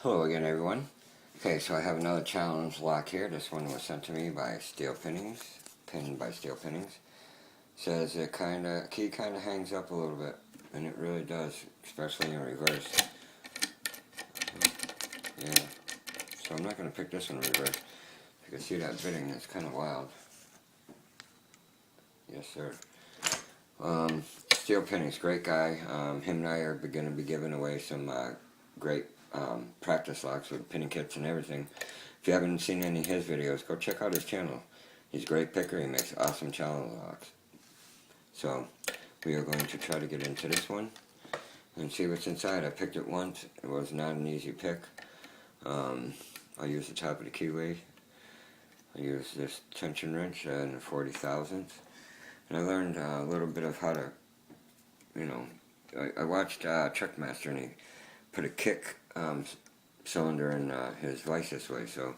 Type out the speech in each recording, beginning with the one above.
Hello again, everyone. Okay, so I have another challenge lock here. This one was sent to me by Steel Pinnings, pinned by Steel Pinnings. Says it key kind of hangs up a little bit, and it really does, especially in reverse. Yeah. So I'm not going to pick this one in reverse. You can see that bitting. It's kind of wild. Yes, sir. Steel Pinnings, great guy. Him and I are going to be giving away some great practice locks with pinning kits and everything. If you haven't seen any of his videos, go check out his channel. He's a great picker. He makes awesome challenge locks. So we are going to try to get into this one and see what's inside. I picked it once. It was not an easy pick. I used the top of the keyway. I used this tension wrench and a 40 thousandths. And I learned a little bit of how to, I watched Chuckmaster, and he put a kick cylinder in his vise this way, so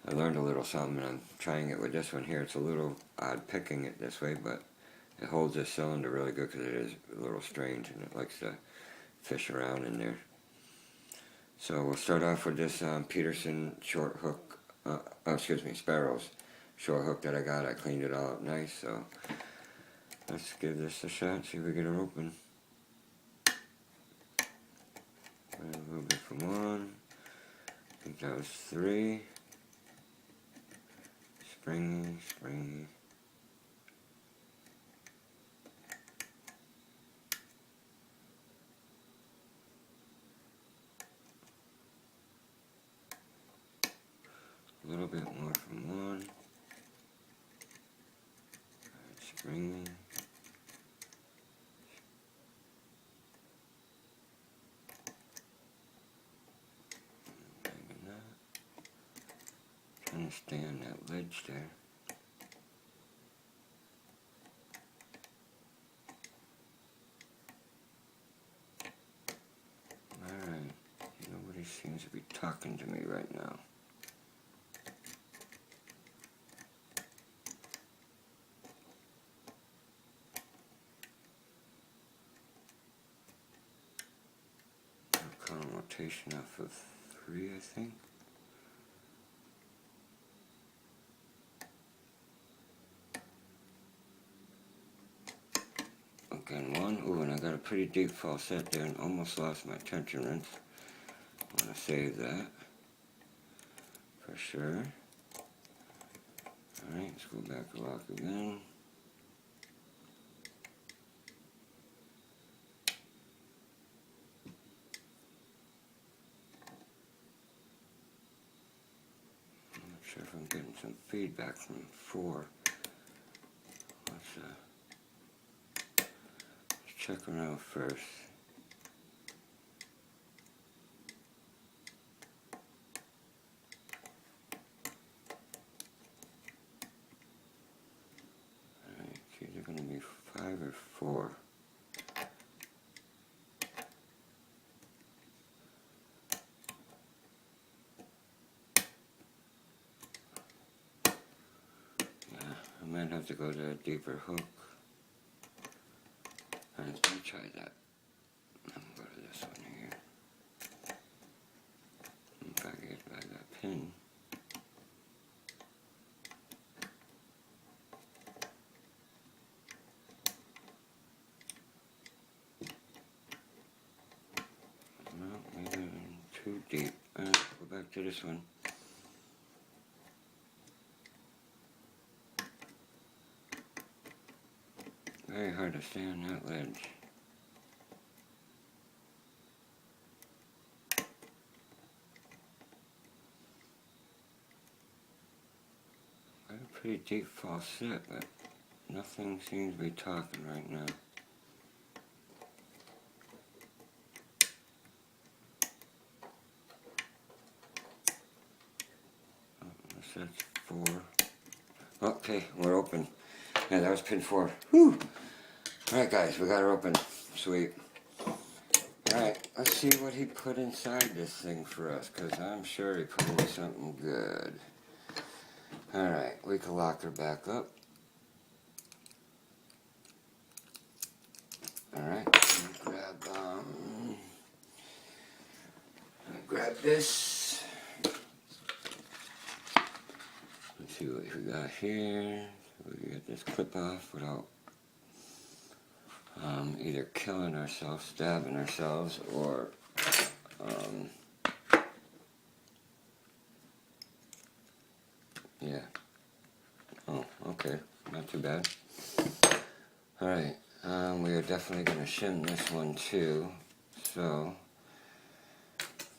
I learned a little something, and I'm trying it with this one here. It's a little odd picking it this way, but it holds this cylinder really good because it is a little strange, and it likes to fish around in there. So we'll start off with this Peterson short hook, Sparrows short hook that I got. I cleaned it all up nice, so let's give this a shot, see if we get her open. A little bit from one. I think that was 3. Springy. A little bit more from 1. Springy. Trying to stay on that ledge there. Alright, nobody seems to be talking to me right now. I'll call a rotation off of 3, I think. Again, 1. Ooh, and I got a pretty deep falset there and almost lost my tension wrench. I want to save that for sure. Alright, let's go back a lock again. I'm not sure if I'm getting some feedback from 4. Let's check around first. Alright, it's either going to be 5 or 4. Yeah, I might have to go to a deeper hook. Alright, let me try that. I'm going to go to this one here. If I get by that pin. No, maybe I'm too deep. Alright, go back to this one. Very hard to stay on that ledge. Got a pretty deep falset, but nothing seems to be talking right now. That's 4. Okay, we're open. Yeah, that was pin 4. Whew! Alright guys, we got her open. Sweet. Alright, let's see what he put inside this thing for us, because I'm sure he put in something good. Alright, we can lock her back up. Alright, grab got this. Let's see what we got here. We get this clip off without either killing ourselves, stabbing ourselves, or yeah. Oh, okay, not too bad. Alright, we are definitely going to shim this one too, so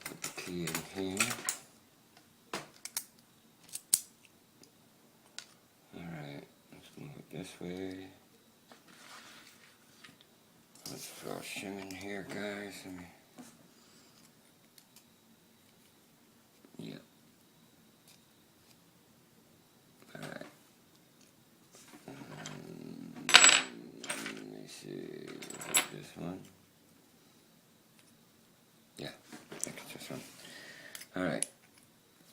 put the key in here. Alright, let's move it this way. Let's throw a shim in here, guys. Yeah. Alright. Let me see. This one. Yeah, I think it's this one. Alright.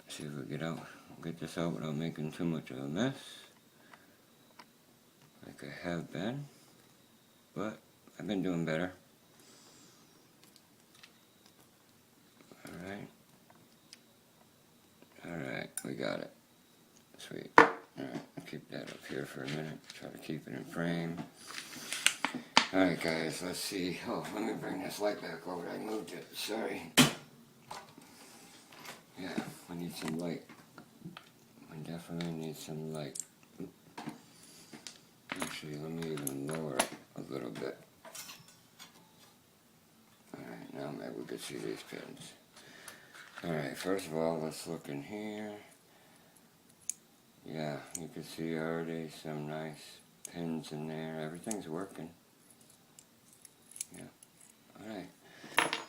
See if we get this out without making too much of a mess. Like I have been. But I've been doing better. Alright. Alright, we got it. Sweet. Alright, I'll keep that up here for a minute. Try to keep it in frame. Alright guys, let's see. Oh, let me bring this light back over. I moved it. Sorry. Yeah, we need some light. We definitely need some light. Actually, let me even lower it a little bit. Alright, now maybe we could see these pins. Alright, first of all, let's look in here. Yeah, you can see already some nice pins in there. Everything's working. Yeah. Alright.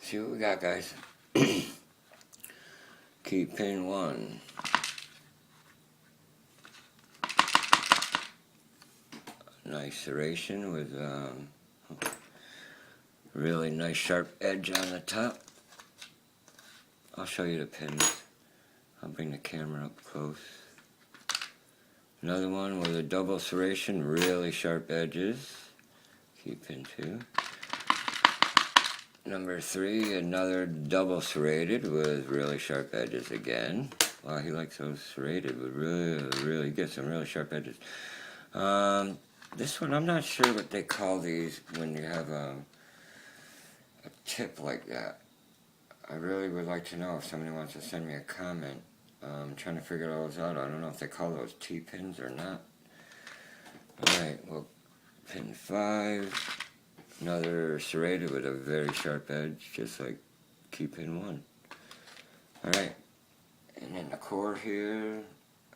See what we got, guys. Key pin 1. Nice serration with really nice sharp edge on the top. I'll show you the pins. I'll bring the camera up close. Another one with a double serration, really sharp edges. Key pin 2. Number 3, another double serrated with really sharp edges again. Wow, he likes those serrated with really get some really sharp edges. This one, I'm not sure what they call these when you have a tip like that. I really would like to know if somebody wants to send me a comment. I'm trying to figure those out. I don't know if they call those T-pins or not. Alright, well, pin 5. Another serrated with a very sharp edge, just like key pin 1. Alright, and then the core here,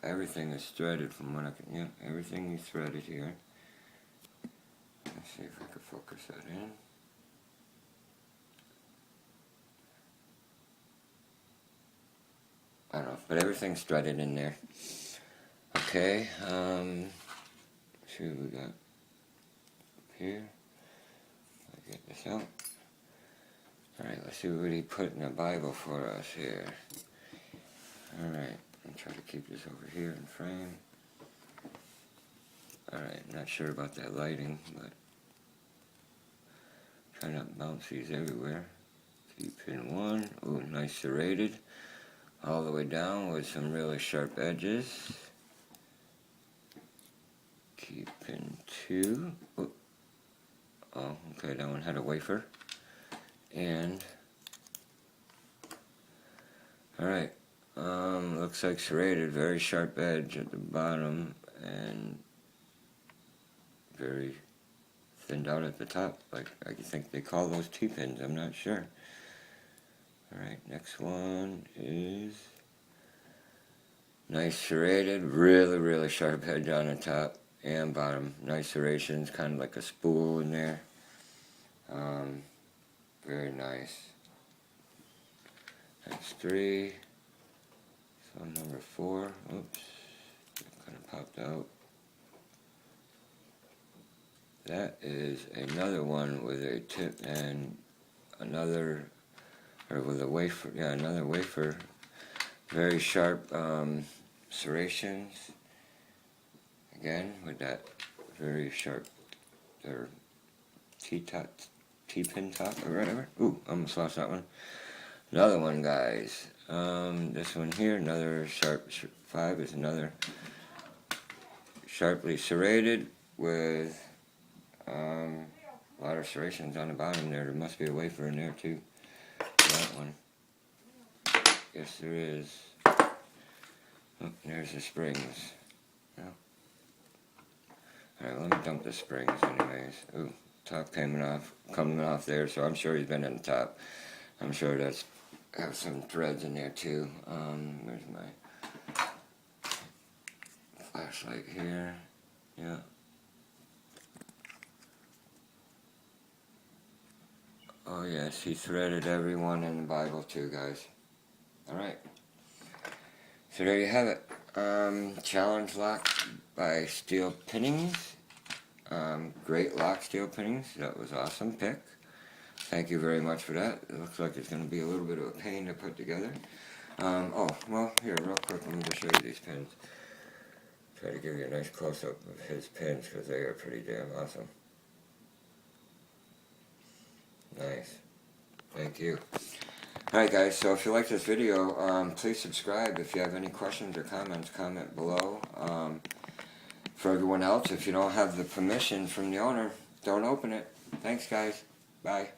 everything is threaded from what I can, yeah, everything is threaded here. Let's see if I can focus that in. I don't know, but everything's threaded in there. Okay, see what we got up here. I'll get this out. Alright, let's see what he put in the Bible for us here. Alright, I'll try to keep this over here in frame. Alright, not sure about that lighting, but try not to bounce these everywhere. Key pin 1, ooh, nice serrated. All the way down with some really sharp edges. Key pin 2. Ooh. Oh, okay, that one had a wafer. And alright, looks like serrated, very sharp edge at the bottom and very thinned out at the top. Like I think they call those T-pins, I'm not sure. Alright, next one is nice serrated, really sharp edge on the top and bottom. Nice serrations, kind of like a spool in there. Very nice. That's 3. So number 4, oops, it kind of popped out. That is another one with a tip and another, or with a wafer, yeah, another wafer. Very sharp serrations. Again, with that very sharp, or T-pin top, or whatever. Ooh, almost lost that one. Another one, guys. This one here, another sharp 5 is another sharply serrated with a lot of serrations on the bottom there. There must be a wafer in there too. That one. Yes, there is. Oh, there's the springs. Oh. Alright, let me dump the springs anyways. Ooh, top coming off there, so I'm sure he's been in the top. I'm sure that's have some threads in there too. Where's my flashlight here? Yeah. Oh yes, he threaded everyone in the Bible too, guys. Alright. So there you have it. Challenge lock by Steel Pinnings. Great lock, Steel Pinnings. That was awesome pick. Thank you very much for that. It looks like it's going to be a little bit of a pain to put together. Oh, well, here, real quick, let me just show you these pins. Try to give you a nice close-up of his pins, because they are pretty damn awesome. Nice. Thank you. Alright guys, so if you like this video, please subscribe. If you have any questions or comments, comment below. For everyone else, if you don't have the permission from the owner, don't open it. Thanks guys. Bye.